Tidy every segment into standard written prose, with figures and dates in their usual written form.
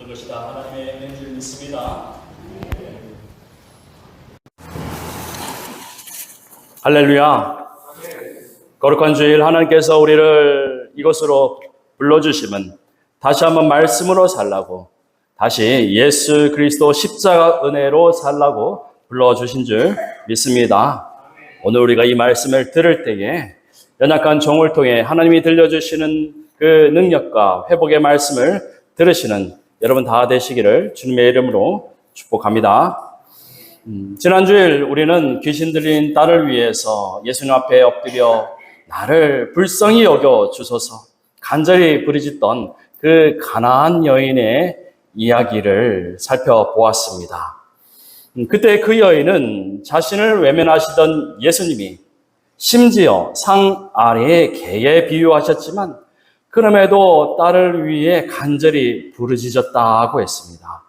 모든 것이 다 하나님의 은혜인 줄 믿습니다. 할렐루야. 거룩한 주일 하나님께서 우리를 이곳으로 불러주시면 다시 한번 말씀으로 살라고, 다시 예수 그리스도 십자가 은혜로 살라고 불러주신 줄 믿습니다. 오늘 우리가 이 말씀을 들을 때에 연약한 종을 통해 하나님이 들려주시는 그 능력과 회복의 말씀을 들으시는 여러분 다 되시기를 주님의 이름으로 축복합니다. 지난주일 우리는 귀신 들린 딸을 위해서 예수님 앞에 엎드려 나를 불쌍히 여겨 주소서 간절히 부르짖던 그 가나안 여인의 이야기를 살펴보았습니다. 그때 그 여인은 자신을 외면하시던 예수님이 심지어 상 아래의 개에 비유하셨지만 그럼에도 딸을 위해 간절히 부르짖었다고 했습니다.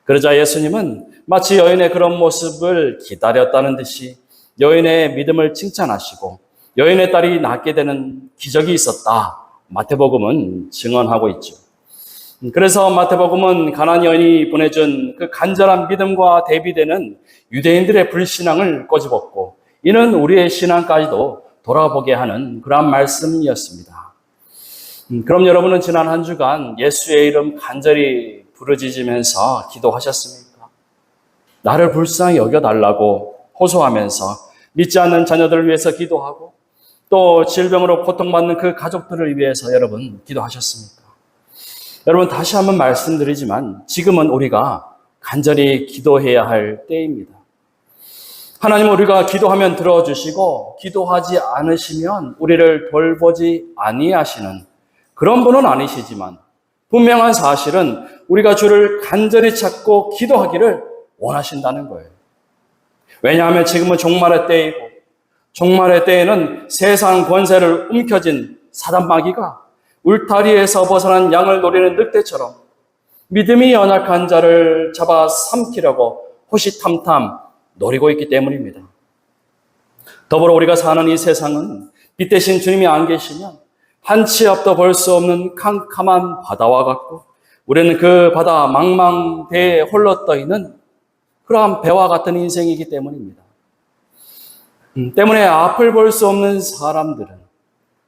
그러자 예수님은 마치 여인의 그런 모습을 기다렸다는 듯이 여인의 믿음을 칭찬하시고 여인의 딸이 낫게 되는 기적이 있었다, 마태복음은 증언하고 있죠. 그래서 마태복음은 가나안 여인이 보내준 그 간절한 믿음과 대비되는 유대인들의 불신앙을 꼬집었고 이는 우리의 신앙까지도 돌아보게 하는 그러한 말씀이었습니다. 그럼 여러분은 지난 한 주간 예수의 이름 간절히 부르짖으면서 기도하셨습니까? 나를 불쌍히 여겨달라고 호소하면서 믿지 않는 자녀들을 위해서 기도하고 또 질병으로 고통받는 그 가족들을 위해서 여러분 기도하셨습니까? 여러분 다시 한번 말씀드리지만 지금은 우리가 간절히 기도해야 할 때입니다. 하나님은 우리가 기도하면 들어주시고 기도하지 않으시면 우리를 돌보지 아니하시는 그런 분은 아니시지만 분명한 사실은 우리가 주를 간절히 찾고 기도하기를 원하신다는 거예요. 왜냐하면 지금은 종말의 때이고 종말의 때에는 세상 권세를 움켜쥔 사단 마귀가 울타리에서 벗어난 양을 노리는 늑대처럼 믿음이 연약한 자를 잡아 삼키려고 호시탐탐 노리고 있기 때문입니다. 더불어 우리가 사는 이 세상은 빛 대신 주님이 안 계시면 한 치 앞도 볼 수 없는 캄캄한 바다와 같고 우리는 그 바다 망망대해에 홀로 떠있는 그러한 배와 같은 인생이기 때문입니다. 때문에 앞을 볼 수 없는 사람들은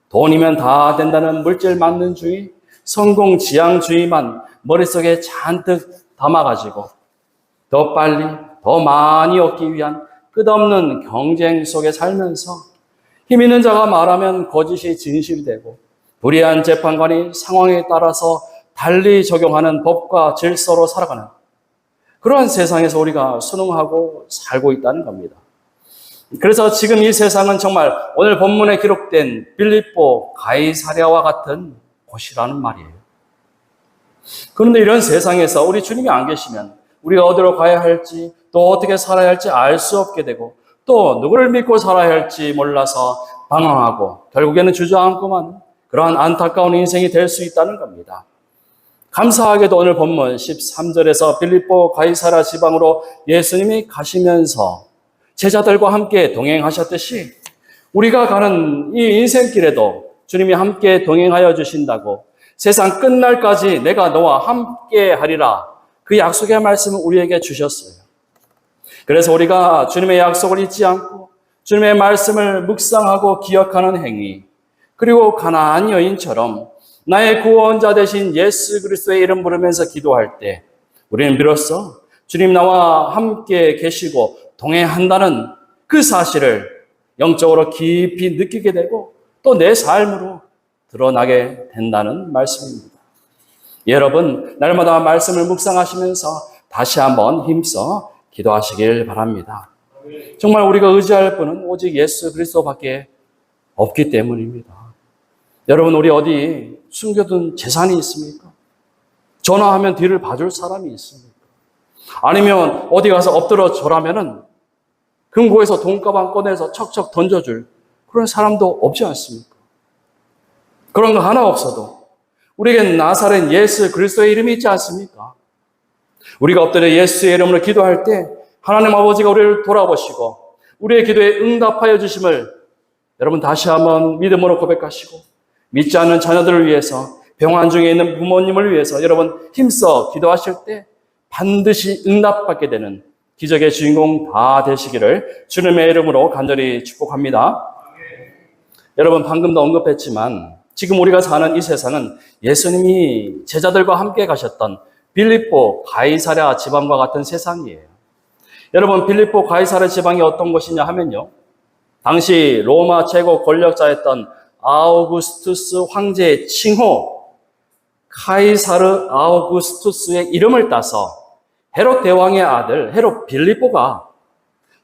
돈이면 다 된다는 물질 만능주의, 성공 지향주의만 머릿속에 잔뜩 담아가지고 더 빨리, 더 많이 얻기 위한 끝없는 경쟁 속에 살면서 힘 있는 자가 말하면 거짓이 진실이 되고 불의한 재판관이 상황에 따라서 달리 적용하는 법과 질서로 살아가는 그러한 세상에서 우리가 순응하고 살고 있다는 겁니다. 그래서 지금 이 세상은 정말 오늘 본문에 기록된 빌립보 가이사랴와 같은 곳이라는 말이에요. 그런데 이런 세상에서 우리 주님이 안 계시면 우리가 어디로 가야 할지 또 어떻게 살아야 할지 알 수 없게 되고 또 누구를 믿고 살아야 할지 몰라서 방황하고 결국에는 주저앉고만 그러한 안타까운 인생이 될 수 있다는 겁니다. 감사하게도 오늘 본문 13절에서 빌립보 가이사랴 지방으로 예수님이 가시면서 제자들과 함께 동행하셨듯이 우리가 가는 이 인생길에도 주님이 함께 동행하여 주신다고 세상 끝날까지 내가 너와 함께 하리라 그 약속의 말씀을 우리에게 주셨어요. 그래서 우리가 주님의 약속을 잊지 않고 주님의 말씀을 묵상하고 기억하는 행위, 그리고 가나안 여인처럼 나의 구원자 되신 예수 그리스도의 이름 부르면서 기도할 때 우리는 비로소 주님 나와 함께 계시고 동행한다는 그 사실을 영적으로 깊이 느끼게 되고 또 내 삶으로 드러나게 된다는 말씀입니다. 여러분 날마다 말씀을 묵상하시면서 다시 한번 힘써 기도하시길 바랍니다. 정말 우리가 의지할 분은 오직 예수 그리스도밖에 없기 때문입니다. 여러분 우리 어디 숨겨둔 재산이 있습니까? 전화하면 뒤를 봐줄 사람이 있습니까? 아니면 어디 가서 엎드려 절하면은 금고에서 돈가방 꺼내서 척척 던져줄 그런 사람도 없지 않습니까? 그런 거 하나 없어도 우리에겐 나사렛 예수 그리스도의 이름이 있지 않습니까? 우리가 엎드려 예수의 이름으로 기도할 때 하나님 아버지가 우리를 돌아보시고 우리의 기도에 응답하여 주심을 여러분 다시 한번 믿음으로 고백하시고 믿지 않는 자녀들을 위해서 병환 중에 있는 부모님을 위해서 여러분 힘써 기도하실 때 반드시 응답받게 되는 기적의 주인공 다 되시기를 주님의 이름으로 간절히 축복합니다. 여러분 방금도 언급했지만 지금 우리가 사는 이 세상은 예수님이 제자들과 함께 가셨던 빌립보 가이사랴 지방과 같은 세상이에요. 여러분 빌립보 가이사랴 지방이 어떤 곳이냐 하면요, 당시 로마 최고 권력자였던 아우구스투스 황제의 칭호 카이사르 아우구스투스의 이름을 따서 헤롯 대왕의 아들 헤롯 빌립보가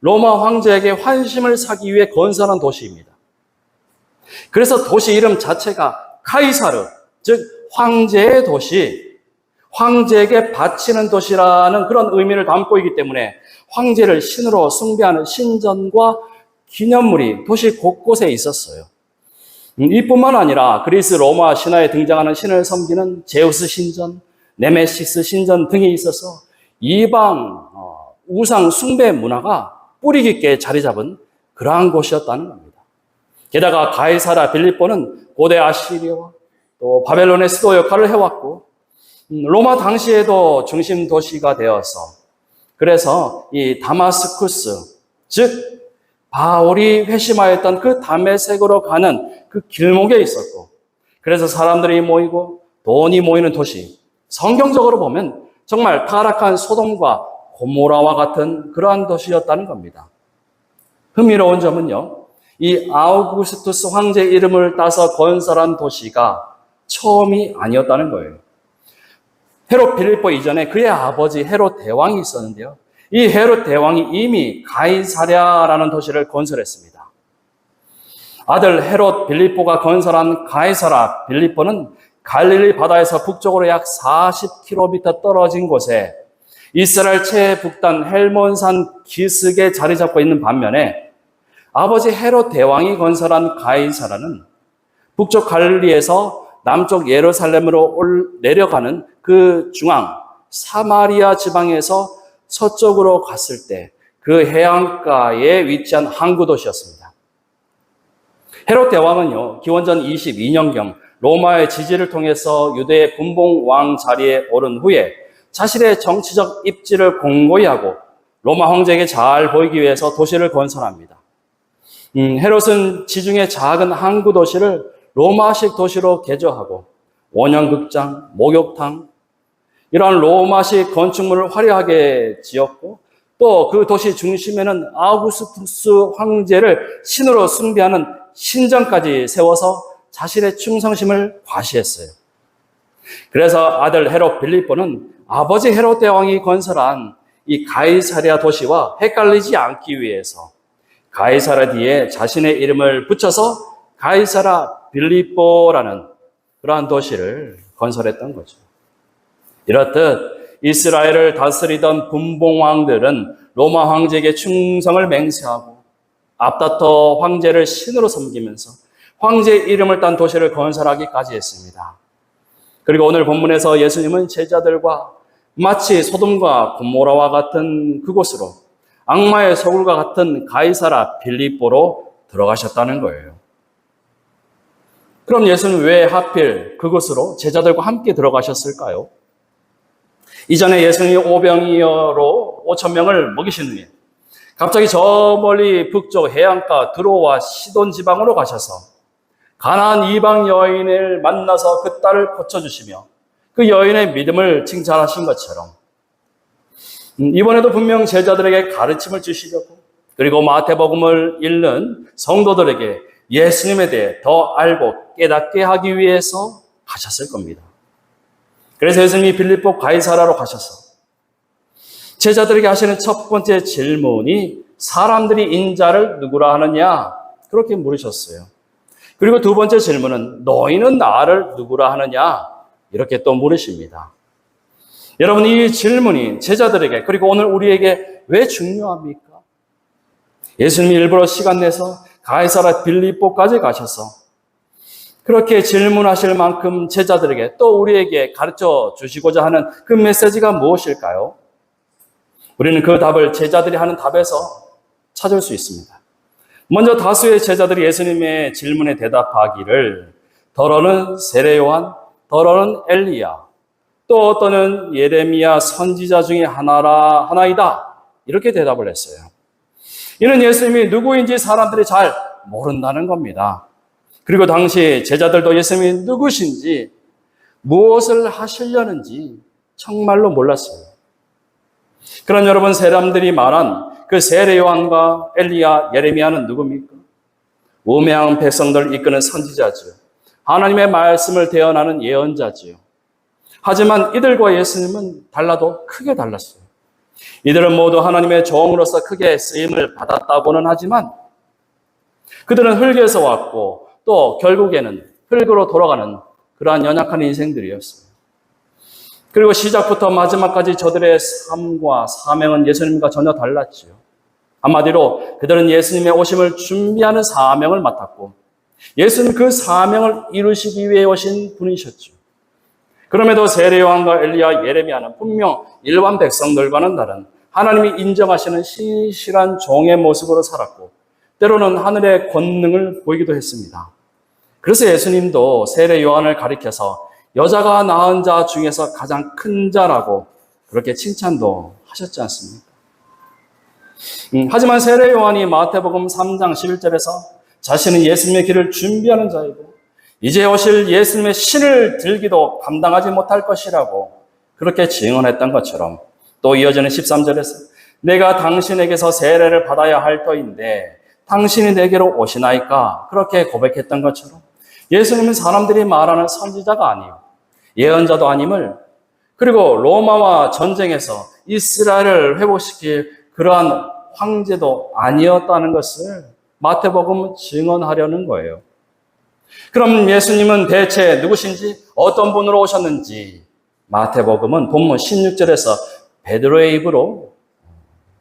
로마 황제에게 환심을 사기 위해 건설한 도시입니다. 그래서 도시 이름 자체가 카이사르, 즉 황제의 도시, 황제에게 바치는 도시라는 그런 의미를 담고 있기 때문에 황제를 신으로 숭배하는 신전과 기념물이 도시 곳곳에 있었어요. 이뿐만 아니라 그리스 로마 신화에 등장하는 신을 섬기는 제우스 신전, 네메시스 신전 등이 있어서 이방 우상 숭배 문화가 뿌리 깊게 자리 잡은 그러한 곳이었다는 겁니다. 게다가 가이사랴 빌립보는 고대 아시리아와 또 바벨론의 수도 역할을 해왔고 로마 당시에도 중심 도시가 되어서 그래서 이 다마스쿠스, 즉 바울이 회심하였던 그 다메섹으로 가는 그 길목에 있었고, 그래서 사람들이 모이고 돈이 모이는 도시, 성경적으로 보면 정말 타락한 소돔과 고모라와 같은 그러한 도시였다는 겁니다. 흥미로운 점은요, 이 아우구스투스 황제 이름을 따서 건설한 도시가 처음이 아니었다는 거예요. 헤롯 빌립보 이전에 그의 아버지 헤롯 대왕이 있었는데요, 이 헤롯 대왕이 이미 가이사랴라는 도시를 건설했습니다. 아들 헤롯 빌립보가 건설한 가이사랴 빌립보는 갈릴리 바다에서 북쪽으로 약 40km 떨어진 곳에 이스라엘 최북단 헬몬산 기슭에 자리 잡고 있는 반면에 아버지 헤롯 대왕이 건설한 가이사랴는 북쪽 갈릴리에서 남쪽 예루살렘으로 내려가는 그 중앙 사마리아 지방에서 서쪽으로 갔을 때 그 해안가에 위치한 항구 도시였습니다. 헤롯 대왕은요, 기원전 22년경 로마의 지지를 통해서 유대의 분봉 왕 자리에 오른 후에 자신의 정치적 입지를 공고히 하고 로마 황제에게 잘 보이기 위해서 도시를 건설합니다. 헤롯은 지중해 작은 항구 도시를 로마식 도시로 개조하고 원형극장, 목욕탕, 이러한 로마식 건축물을 화려하게 지었고 또 그 도시 중심에는 아우구스투스 황제를 신으로 숭배하는 신전까지 세워서 자신의 충성심을 과시했어요. 그래서 아들 헤롯 빌립보는 아버지 헤롯 대왕이 건설한 이 가이사랴 도시와 헷갈리지 않기 위해서 가이사랴 뒤에 자신의 이름을 붙여서 가이사랴 빌립보라는 그러한 도시를 건설했던 거죠. 이렇듯 이스라엘을 다스리던 분봉왕들은 로마 황제에게 충성을 맹세하고 앞다퉈 황제를 신으로 섬기면서 황제의 이름을 딴 도시를 건설하기까지 했습니다. 그리고 오늘 본문에서 예수님은 제자들과 마치 소돔과 고모라와 같은 그곳으로 악마의 소굴과 같은 가이사랴 빌립보로 들어가셨다는 거예요. 그럼 예수는 왜 하필 그곳으로 제자들과 함께 들어가셨을까요? 이전에 예수님이 오병이어로 5,000명을 먹이신 후에 갑자기 저 멀리 북쪽 해안가 드로와 시돈 지방으로 가셔서 가나안 이방 여인을 만나서 그 딸을 고쳐주시며 그 여인의 믿음을 칭찬하신 것처럼 이번에도 분명 제자들에게 가르침을 주시려고, 그리고 마태복음을 읽는 성도들에게 예수님에 대해 더 알고 깨닫게 하기 위해서 가셨을 겁니다. 그래서 예수님이 빌립보 가이사랴로 가셔서 제자들에게 하시는 첫 번째 질문이 사람들이 인자를 누구라 하느냐, 그렇게 물으셨어요. 그리고 두 번째 질문은 너희는 나를 누구라 하느냐, 이렇게 또 물으십니다. 여러분, 이 질문이 제자들에게 그리고 오늘 우리에게 왜 중요합니까? 예수님이 일부러 시간 내서 가이사랴 빌립보까지 가셔서 그렇게 질문하실 만큼 제자들에게 또 우리에게 가르쳐 주시고자 하는 그 메시지가 무엇일까요? 우리는 그 답을 제자들이 하는 답에서 찾을 수 있습니다. 먼저 다수의 제자들이 예수님의 질문에 대답하기를 더러는 세례요한, 더러는 엘리야, 또 어떠는 예레미야 선지자 중에 하나이다. 이렇게 대답을 했어요. 이는 예수님이 누구인지 사람들이 잘 모른다는 겁니다. 그리고 당시 제자들도 예수님이 누구신지, 무엇을 하시려는지 정말로 몰랐어요. 그럼 여러분, 사람들이 말한 그 세례 요한과 엘리야, 예레미야는 누굽니까? 우매한 백성들을 이끄는 선지자죠. 하나님의 말씀을 대언하는 예언자지요. 하지만 이들과 예수님은 달라도 크게 달랐어요. 이들은 모두 하나님의 종으로서 크게 쓰임을 받았다고는 하지만 그들은 흙에서 왔고 또 결국에는 흙으로 돌아가는 그러한 연약한 인생들이었어요. 그리고 시작부터 마지막까지 저들의 삶과 사명은 예수님과 전혀 달랐지요. 한마디로 그들은 예수님의 오심을 준비하는 사명을 맡았고 예수는 그 사명을 이루시기 위해 오신 분이셨죠. 그럼에도 세례 요한과 엘리야, 예레미야는 분명 일반 백성들과는 다른 하나님이 인정하시는 신실한 종의 모습으로 살았고 때로는 하늘의 권능을 보이기도 했습니다. 그래서 예수님도 세례 요한을 가리켜서 여자가 낳은 자 중에서 가장 큰 자라고 그렇게 칭찬도 하셨지 않습니까? 하지만 세례 요한이 마태복음 3장 11절에서 자신은 예수님의 길을 준비하는 자이고 이제 오실 예수님의 신을 들기도 감당하지 못할 것이라고 그렇게 증언했던 것처럼 또 이어지는 13절에서 내가 당신에게서 세례를 받아야 할 터인데 당신이 내게로 오시나이까 그렇게 고백했던 것처럼 예수님은 사람들이 말하는 선지자가 아니요 예언자도 아님을, 그리고 로마와 전쟁에서 이스라엘을 회복시킬 그러한 황제도 아니었다는 것을 마태복음은 증언하려는 거예요. 그럼 예수님은 대체 누구신지, 어떤 분으로 오셨는지 마태복음은 본문 16절에서 베드로의 입으로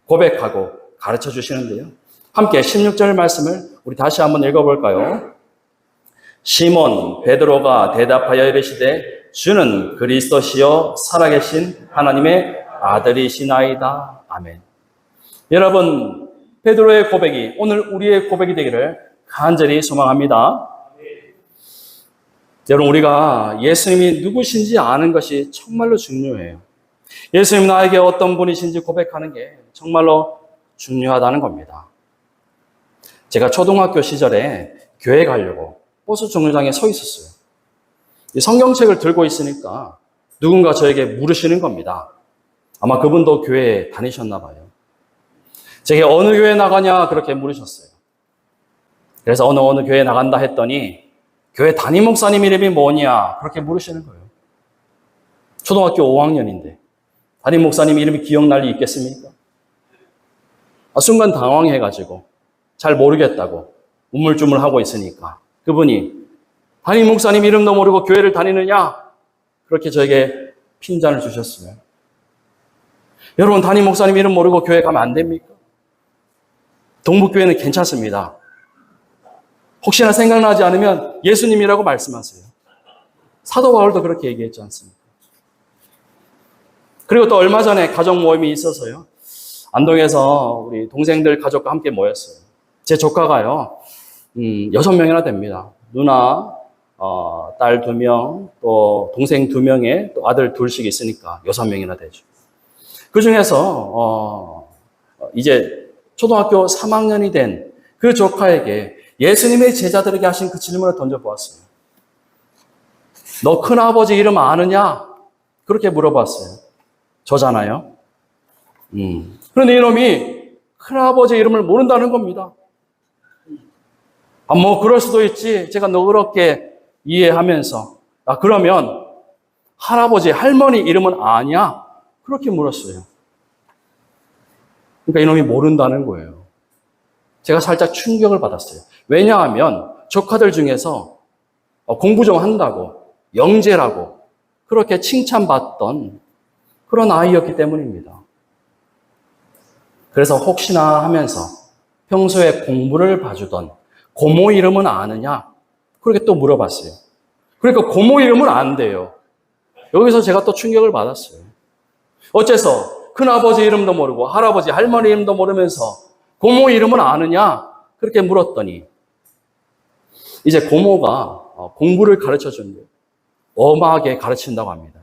고백하고 가르쳐 주시는데요. 함께 16절 말씀을 우리 다시 한번 읽어볼까요? 시몬 베드로가 대답하여 이르시되 주는 그리스도시요 살아계신 하나님의 아들이시나이다. 아멘. 여러분, 베드로의 고백이 오늘 우리의 고백이 되기를 간절히 소망합니다. 여러분, 우리가 예수님이 누구신지 아는 것이 정말로 중요해요. 예수님 나에게 어떤 분이신지 고백하는 게 정말로 중요하다는 겁니다. 제가 초등학교 시절에 교회 가려고 버스 정류장에 서 있었어요. 이 성경책을 들고 있으니까 누군가 저에게 물으시는 겁니다. 아마 그분도 교회에 다니셨나 봐요. 제게 어느 교회 나가냐 그렇게 물으셨어요. 그래서 어느 교회 나간다 했더니 교회 담임 목사님 이름이 뭐냐 그렇게 물으시는 거예요. 초등학교 5학년인데 담임 목사님 이름이 기억날 리 있겠습니까? 순간 당황해가지고 잘 모르겠다고 우물쭈물하고 있으니까 그분이 담임 목사님 이름도 모르고 교회를 다니느냐? 그렇게 저에게 핀잔을 주셨어요. 여러분, 담임 목사님 이름 모르고 교회 가면 안 됩니까? 동북교회는 괜찮습니다. 혹시나 생각나지 않으면 예수님이라고 말씀하세요. 사도 바울도 그렇게 얘기했지 않습니까? 그리고 또 얼마 전에 가족 모임이 있어서요. 안동에서 우리 동생들 가족과 함께 모였어요. 제 조카가요, 6명이나 됩니다. 누나, 딸 2명, 또 동생 2명에 또 아들 2씩 있으니까 6명이나 되죠. 그 중에서, 이제 초등학교 3학년이 된 그 조카에게 예수님의 제자들에게 하신 그 질문을 던져보았어요. 너 큰아버지 이름 아느냐? 그렇게 물어봤어요. 저잖아요. 그런데 이놈이 큰아버지 이름을 모른다는 겁니다. 그럴 수도 있지. 제가 너그럽게 이해하면서. 그러면 할아버지, 할머니 이름은 아냐? 그렇게 물었어요. 그러니까 이놈이 모른다는 거예요. 제가 살짝 충격을 받았어요. 왜냐하면 조카들 중에서 공부 좀 한다고, 영재라고 그렇게 칭찬받던 그런 아이였기 때문입니다. 그래서 혹시나 하면서 평소에 공부를 봐주던 고모 이름은 아느냐? 그렇게 또 물어봤어요. 그러니까 고모 이름은 안 돼요. 여기서 제가 또 충격을 받았어요. 어째서 큰아버지 이름도 모르고 할아버지, 할머니 이름도 모르면서 고모 이름은 아느냐? 그렇게 물었더니 이제 고모가 공부를 가르쳐 준대요. 엄하게 가르친다고 합니다.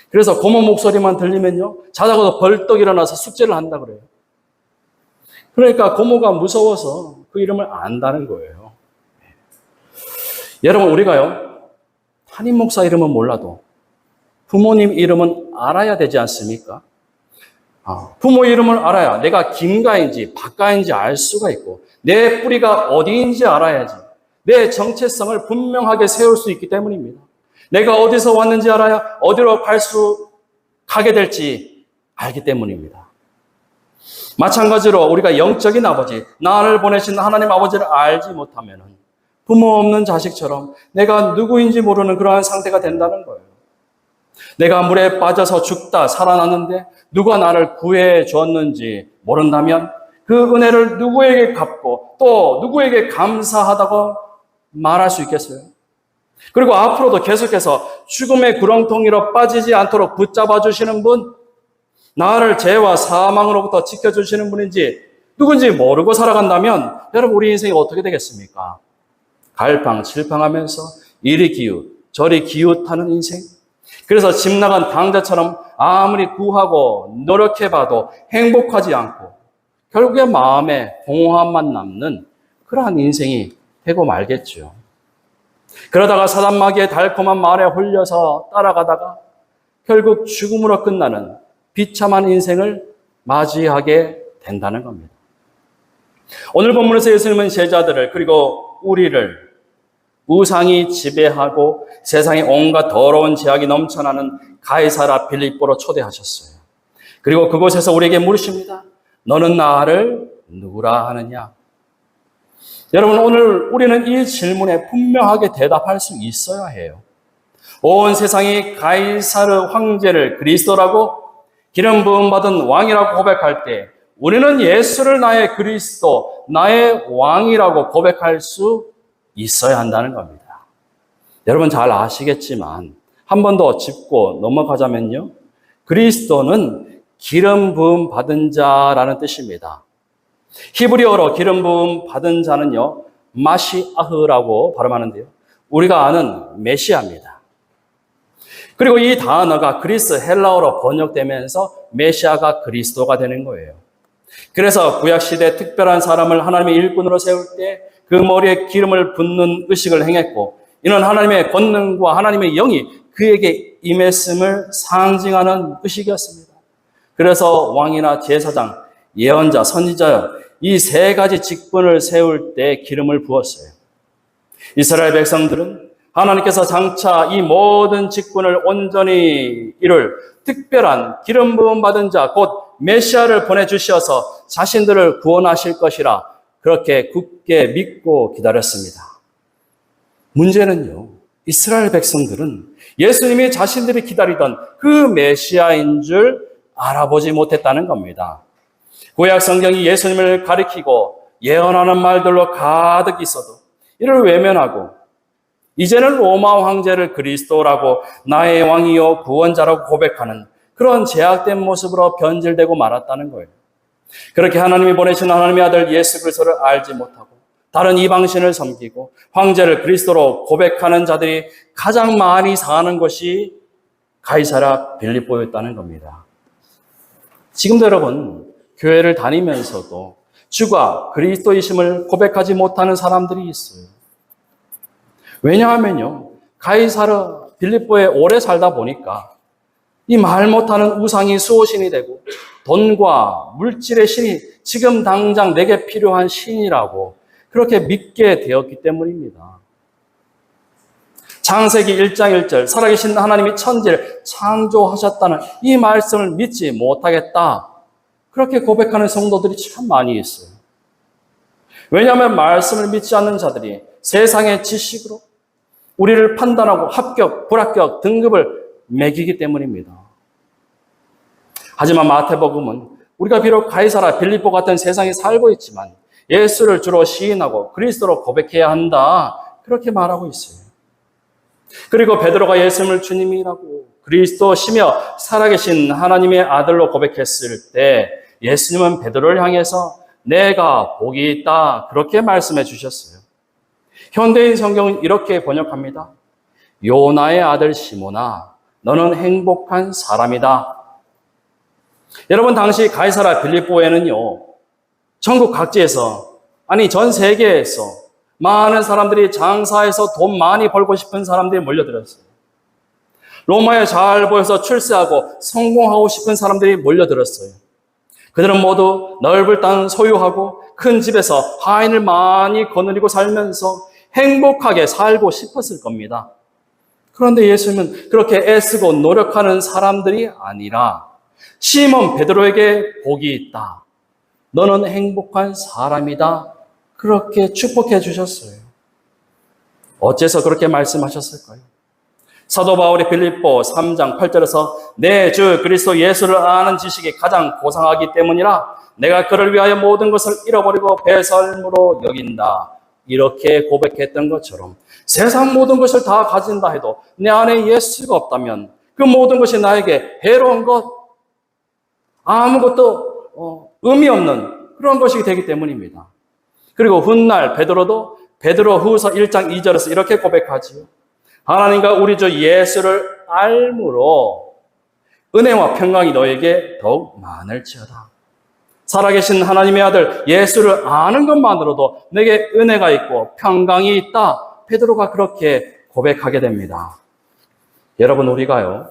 그래서 고모 목소리만 들리면요, 자다가도 벌떡 일어나서 숙제를 한다 그래요. 그러니까 고모가 무서워서 그 이름을 안다는 거예요. 여러분, 우리가요, 담임 목사 이름은 몰라도 부모님 이름은 알아야 되지 않습니까? 부모 이름을 알아야 내가 김가인지 박가인지 알 수가 있고, 내 뿌리가 어디인지 알아야지 내 정체성을 분명하게 세울 수 있기 때문입니다. 내가 어디서 왔는지 알아야 어디로 가게 될지 알기 때문입니다. 마찬가지로 우리가 영적인 아버지, 나를 보내신 하나님 아버지를 알지 못하면 부모 없는 자식처럼 내가 누구인지 모르는 그러한 상태가 된다는 거예요. 내가 물에 빠져서 죽다 살아났는데 누가 나를 구해 주었는지 모른다면 그 은혜를 누구에게 갚고 또 누구에게 감사하다고 말할 수 있겠어요? 그리고 앞으로도 계속해서 죽음의 구렁텅이로 빠지지 않도록 붙잡아 주시는 분, 나를 죄와 사망으로부터 지켜주시는 분인지 누군지 모르고 살아간다면 여러분, 우리 인생이 어떻게 되겠습니까? 갈팡질팡하면서 이리 기웃 저리 기웃하는 인생. 그래서 집 나간 당자처럼 아무리 구하고 노력해봐도 행복하지 않고 결국에 마음에 공허함만 남는 그러한 인생이 되고 말겠죠. 그러다가 사단마귀의 달콤한 말에 홀려서 따라가다가 결국 죽음으로 끝나는 비참한 인생을 맞이하게 된다는 겁니다. 오늘 본문에서 예수님은 제자들을, 그리고 우리를 우상이 지배하고 세상에 온갖 더러운 죄악이 넘쳐나는 가이사라 빌립보로 초대하셨어요. 그리고 그곳에서 우리에게 물으십니다. 너는 나를 누구라 하느냐? 여러분, 오늘 우리는 이 질문에 분명하게 대답할 수 있어야 해요. 온 세상이 가이사르 황제를 그리스도라고 기름 부음 받은 왕이라고 고백할 때 우리는 예수를 나의 그리스도, 나의 왕이라고 고백할 수 있어야 한다는 겁니다. 여러분 잘 아시겠지만 한 번 더 짚고 넘어가자면요, 그리스도는 기름 부음 받은 자라는 뜻입니다. 히브리어로 기름 부음 받은 자는요, 마시아흐라고 발음하는데요, 우리가 아는 메시아입니다. 그리고 이 단어가 그리스 헬라어로 번역되면서 메시아가 그리스도가 되는 거예요. 그래서 구약시대 특별한 사람을 하나님의 일꾼으로 세울 때 그 머리에 기름을 붓는 의식을 행했고, 이는 하나님의 권능과 하나님의 영이 그에게 임했음을 상징하는 의식이었습니다. 그래서 왕이나 제사장, 예언자, 선지자 이 세 가지 직분을 세울 때 기름을 부었어요. 이스라엘 백성들은 하나님께서 장차 이 모든 직분을 온전히 이룰 특별한 기름 부음 받은 자, 곧 메시아를 보내주셔서 자신들을 구원하실 것이라 그렇게 굳게 믿고 기다렸습니다. 문제는요, 이스라엘 백성들은 예수님이 자신들이 기다리던 그 메시아인 줄 알아보지 못했다는 겁니다. 구약 성경이 예수님을 가리키고 예언하는 말들로 가득 있어도 이를 외면하고 이제는 로마 황제를 그리스도라고 나의 왕이요 구원자라고 고백하는 그런 제약된 모습으로 변질되고 말았다는 거예요. 그렇게 하나님이 보내신 하나님의 아들 예수 그리스도를 알지 못하고 다른 이방신을 섬기고 황제를 그리스도로 고백하는 자들이 가장 많이 사는 곳이 가이사라 빌립보였다는 겁니다. 지금도 여러분, 교회를 다니면서도 주가 그리스도이심을 고백하지 못하는 사람들이 있어요. 왜냐하면요, 가이사라 빌립보에 오래 살다 보니까 이 말 못하는 우상이 수호신이 되고 돈과 물질의 신이 지금 당장 내게 필요한 신이라고 그렇게 믿게 되었기 때문입니다. 창세기 1장 1절 살아계신 하나님이 천지를 창조하셨다는 이 말씀을 믿지 못하겠다, 그렇게 고백하는 성도들이 참 많이 있어요. 왜냐하면 말씀을 믿지 않는 자들이 세상의 지식으로 우리를 판단하고 합격, 불합격 등급을 매기기 때문입니다. 하지만 마태복음은 우리가 비록 가이사라 빌립보 같은 세상에 살고 있지만 예수를 주로 시인하고 그리스도로 고백해야 한다, 그렇게 말하고 있어요. 그리고 베드로가 예수님을 주님이라고 그리스도시며 살아계신 하나님의 아들로 고백했을 때 예수님은 베드로를 향해서 내가 복이 있다, 그렇게 말씀해 주셨어요. 현대인 성경은 이렇게 번역합니다. 요나의 아들 시몬아, 너는 행복한 사람이다. 여러분, 당시 가이사라 빌립보에는요, 전국 각지에서, 아니 전 세계에서 많은 사람들이 장사해서 돈 많이 벌고 싶은 사람들이 몰려들었어요. 로마에 잘 보여서 출세하고 성공하고 싶은 사람들이 몰려들었어요. 그들은 모두 넓은 땅 소유하고 큰 집에서 하인을 많이 거느리고 살면서 행복하게 살고 싶었을 겁니다. 그런데 예수님은 그렇게 애쓰고 노력하는 사람들이 아니라 시몬 베드로에게 복이 있다. 너는 행복한 사람이다. 그렇게 축복해 주셨어요. 어째서 그렇게 말씀하셨을까요? 사도 바울이 빌립보 3장 8절에서 내 주 그리스도 예수를 아는 지식이 가장 고상하기 때문이라 내가 그를 위하여 모든 것을 잃어버리고 배설물로 여긴다. 이렇게 고백했던 것처럼 세상 모든 것을 다 가진다 해도 내 안에 예수가 없다면 그 모든 것이 나에게 해로운 것, 아무것도 의미 없는 그런 것이 되기 때문입니다. 그리고 훗날 베드로도 베드로 후서 1장 2절에서 이렇게 고백하지요. 하나님과 우리 주 예수를 알므로 은혜와 평강이 너에게 더욱 많을지어다. 살아계신 하나님의 아들 예수를 아는 것만으로도 내게 은혜가 있고 평강이 있다. 베드로가 그렇게 고백하게 됩니다. 여러분, 우리가요,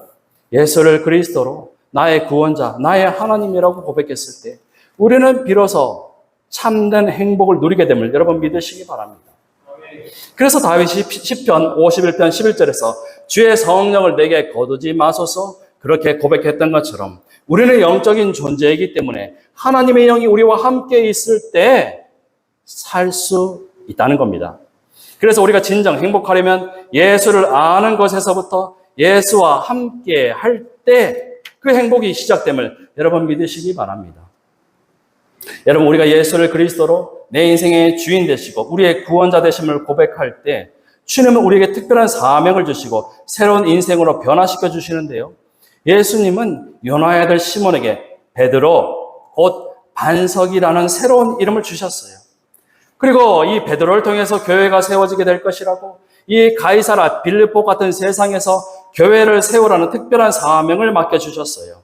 예수를 그리스도로 나의 구원자, 나의 하나님이라고 고백했을 때 우리는 비로소 참된 행복을 누리게 됨을 여러분 믿으시기 바랍니다. 그래서 다윗이 시편 51편 11절에서 주의 성령을 내게 거두지 마소서 그렇게 고백했던 것처럼 우리는 영적인 존재이기 때문에 하나님의 영이 우리와 함께 있을 때 살 수 있다는 겁니다. 그래서 우리가 진정 행복하려면 예수를 아는 것에서부터 예수와 함께 할 때 그 행복이 시작됨을 여러분 믿으시기 바랍니다. 여러분, 우리가 예수를 그리스도로 내 인생의 주인 되시고 우리의 구원자 되심을 고백할 때 주님은 우리에게 특별한 사명을 주시고 새로운 인생으로 변화시켜 주시는데요. 예수님은 요나의 아들 시몬에게 베드로, 곧 반석이라는 새로운 이름을 주셨어요. 그리고 이 베드로를 통해서 교회가 세워지게 될 것이라고 이 가이사라 빌립보 같은 세상에서 교회를 세우라는 특별한 사명을 맡겨주셨어요.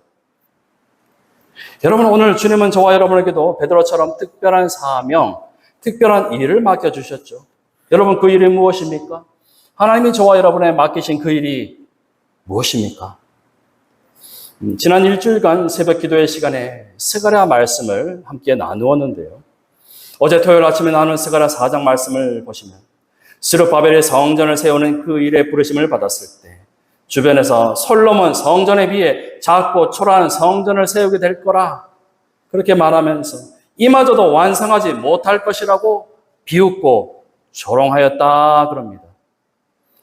여러분, 오늘 주님은 저와 여러분에게도 베드로처럼 특별한 사명, 특별한 일을 맡겨주셨죠. 여러분, 그 일이 무엇입니까? 하나님이 저와 여러분에 맡기신 그 일이 무엇입니까? 지난 일주일간 새벽 기도의 시간에 스가랴 말씀을 함께 나누었는데요. 어제 토요일 아침에 나눈 스가랴 4장 말씀을 보시면 스룹바벨이 성전을 세우는 그 일에 부르심을 받았을 때 주변에서 솔로몬 성전에 비해 작고 초라한 성전을 세우게 될 거라 그렇게 말하면서 이마저도 완성하지 못할 것이라고 비웃고 조롱하였다 그럽니다.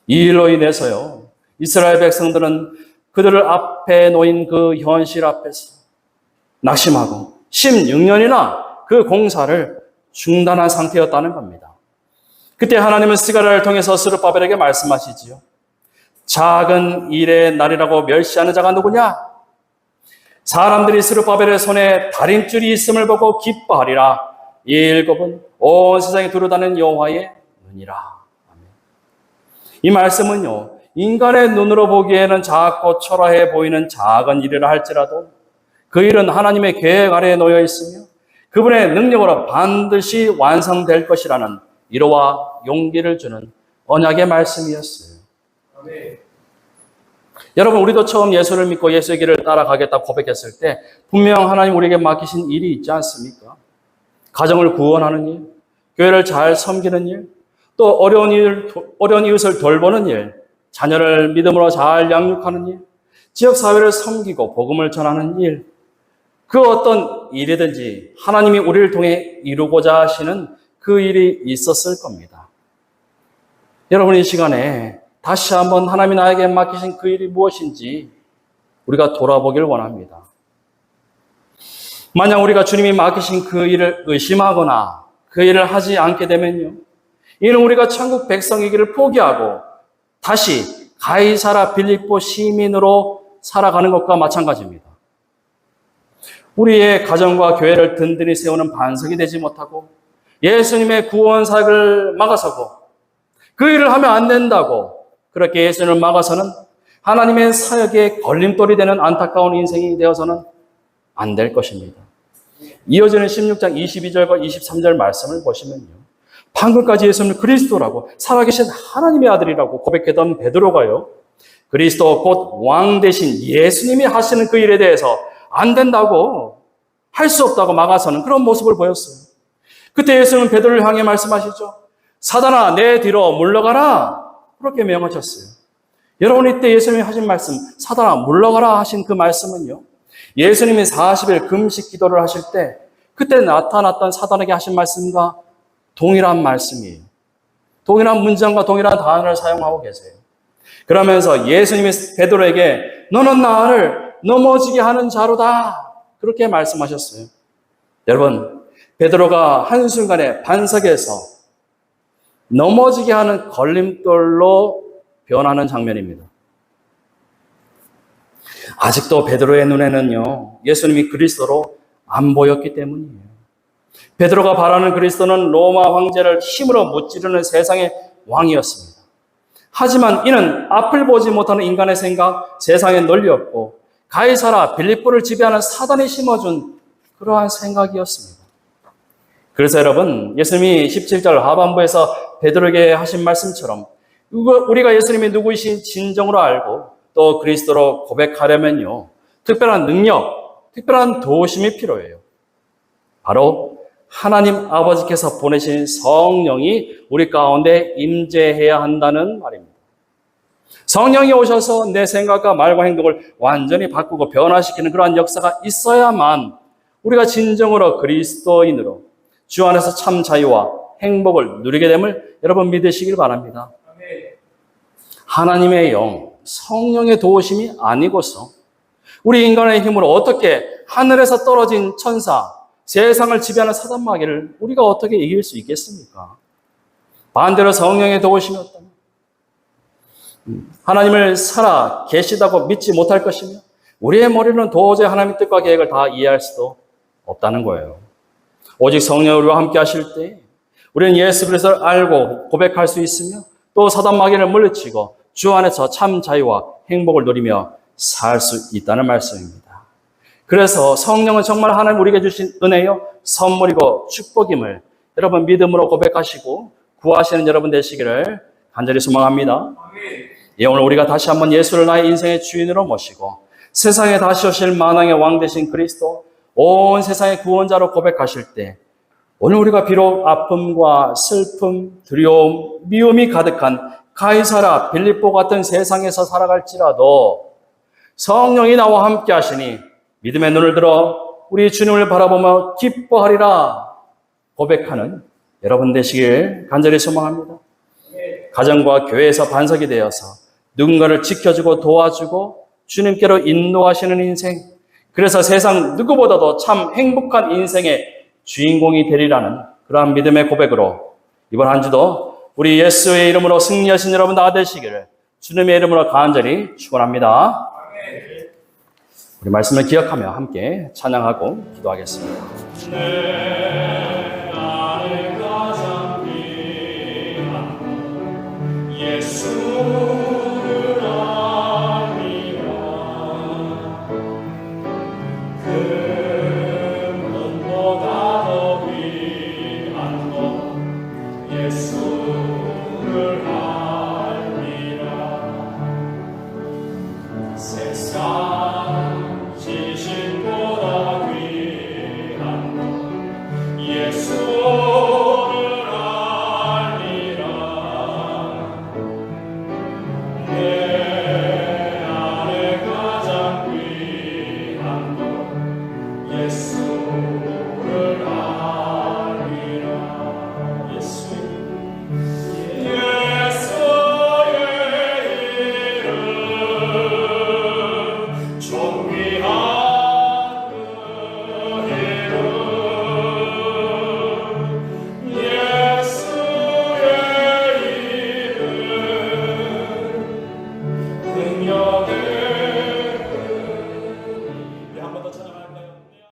이 일로 인해서요, 이스라엘 백성들은 그들을 앞에 놓인 그 현실 앞에서 낙심하고 16년이나 그 공사를 중단한 상태였다는 겁니다. 그때 하나님은 스가랴를 통해서 스룹바벨에게 말씀하시지요. 작은 일의 날이라고 멸시하는 자가 누구냐? 사람들이 스룹바벨의 손에 다림줄이 있음을 보고 기뻐하리라. 이 일곱은 온 세상에 두루다니는 여호와의 눈이라. 아멘. 이 말씀은요, 인간의 눈으로 보기에는 작고 초라해 보이는 작은 일이라 할지라도 그 일은 하나님의 계획 아래에 놓여 있으며 그분의 능력으로 반드시 완성될 것이라는 위로와 용기를 주는 언약의 말씀이었어요. 아멘. 여러분, 우리도 처음 예수를 믿고 예수의 길을 따라가겠다고 고백했을 때 분명 하나님 우리에게 맡기신 일이 있지 않습니까? 가정을 구원하는 일, 교회를 잘 섬기는 일, 또 어려운 이웃을 돌보는 일, 자녀를 믿음으로 잘 양육하는 일, 지역사회를 섬기고 복음을 전하는 일, 그 어떤 일이든지 하나님이 우리를 통해 이루고자 하시는 그 일이 있었을 겁니다. 여러분, 이 시간에 다시 한번 하나님이 나에게 맡기신 그 일이 무엇인지 우리가 돌아보길 원합니다. 만약 우리가 주님이 맡기신 그 일을 의심하거나 그 일을 하지 않게 되면요, 이는 우리가 천국 백성이기를 포기하고 다시 가이사라 빌립보 시민으로 살아가는 것과 마찬가지입니다. 우리의 가정과 교회를 든든히 세우는 반석이 되지 못하고 예수님의 구원 사역을 막아서고 그 일을 하면 안 된다고 그렇게 예수님을 막아서는 하나님의 사역에 걸림돌이 되는 안타까운 인생이 되어서는 안 될 것입니다. 이어지는 16장 22절과 23절 말씀을 보시면요. 방금까지 예수님은 그리스도라고 살아계신 하나님의 아들이라고 고백했던 베드로가요. 그리스도 곧 왕 대신 예수님이 하시는 그 일에 대해서 안 된다고 할 수 없다고 막아서는 그런 모습을 보였어요. 그때 예수님은 베드로를 향해 말씀하시죠. 사단아 내 뒤로 물러가라. 그렇게 명하셨어요. 여러분 이때 예수님이 하신 말씀 사단아 물러가라 하신 그 말씀은요. 예수님이 40일 금식 기도를 하실 때 그때 나타났던 사단에게 하신 말씀과 동일한 말씀이에요. 동일한 문장과 동일한 단어를 사용하고 계세요. 그러면서 예수님이 베드로에게 너는 나를 넘어지게 하는 자로다. 그렇게 말씀하셨어요. 여러분 베드로가 한순간에 반석에서 넘어지게 하는 걸림돌로 변하는 장면입니다. 아직도 베드로의 눈에는요, 예수님이 그리스도로 안 보였기 때문이에요. 베드로가 바라는 그리스도는 로마 황제를 힘으로 무찌르는 세상의 왕이었습니다. 하지만 이는 앞을 보지 못하는 인간의 생각, 세상의 논리였고 가이사라 빌립보를 지배하는 사단이 심어준 그러한 생각이었습니다. 그래서 여러분, 예수님이 17절 하반부에서 베드로에게 하신 말씀처럼 우리가 예수님이 누구이신 진정으로 알고 또 그리스도로 고백하려면요. 특별한 능력, 특별한 도우심이 필요해요. 바로 하나님 아버지께서 보내신 성령이 우리 가운데 임재해야 한다는 말입니다. 성령이 오셔서 내 생각과 말과 행동을 완전히 바꾸고 변화시키는 그러한 역사가 있어야만 우리가 진정으로 그리스도인으로 주 안에서 참 자유와 행복을 누리게 됨을 여러분 믿으시길 바랍니다. 하나님의 영, 성령의 도우심이 아니고서 우리 인간의 힘으로 어떻게 하늘에서 떨어진 천사, 세상을 지배하는 사단 마귀를 우리가 어떻게 이길 수 있겠습니까? 반대로 성령의 도우심이 없다면 하나님을 살아 계시다고 믿지 못할 것이며 우리의 머리로는 도저히 하나님의 뜻과 계획을 다 이해할 수도 없다는 거예요. 오직 성령이 우리와 함께 하실 때 우리는 예수 그리스도를 알고 고백할 수 있으며 또 사단 마귀를 물리치고 주 안에서 참 자유와 행복을 누리며 살 수 있다는 말씀입니다. 그래서 성령은 정말 하나님 우리에게 주신 은혜요 선물이고 축복임을 여러분 믿음으로 고백하시고 구하시는 여러분 되시기를 간절히 소망합니다. 예, 오늘 우리가 다시 한번 예수를 나의 인생의 주인으로 모시고 세상에 다시 오실 만왕의 왕 되신 그리스도 온 세상의 구원자로 고백하실 때 오늘 우리가 비록 아픔과 슬픔, 두려움, 미움이 가득한 가이사라, 빌립보 같은 세상에서 살아갈지라도 성령이 나와 함께 하시니 믿음의 눈을 들어 우리 주님을 바라보며 기뻐하리라 고백하는 여러분 되시길 간절히 소망합니다. 가정과 교회에서 반석이 되어서 누군가를 지켜주고 도와주고 주님께로 인도하시는 인생, 그래서 세상 누구보다도 참 행복한 인생의 주인공이 되리라는 그러한 믿음의 고백으로 이번 한 주도 우리 예수의 이름으로 승리하신 여러분 다 되시기를 주님의 이름으로 간절히 축원합니다. 우리 말씀을 기억하며 함께 찬양하고 기도하겠습니다. 내 나를 가장 귀한 예수를 알미라. 금보다 더 귀한 것 예수를 알미라. 세상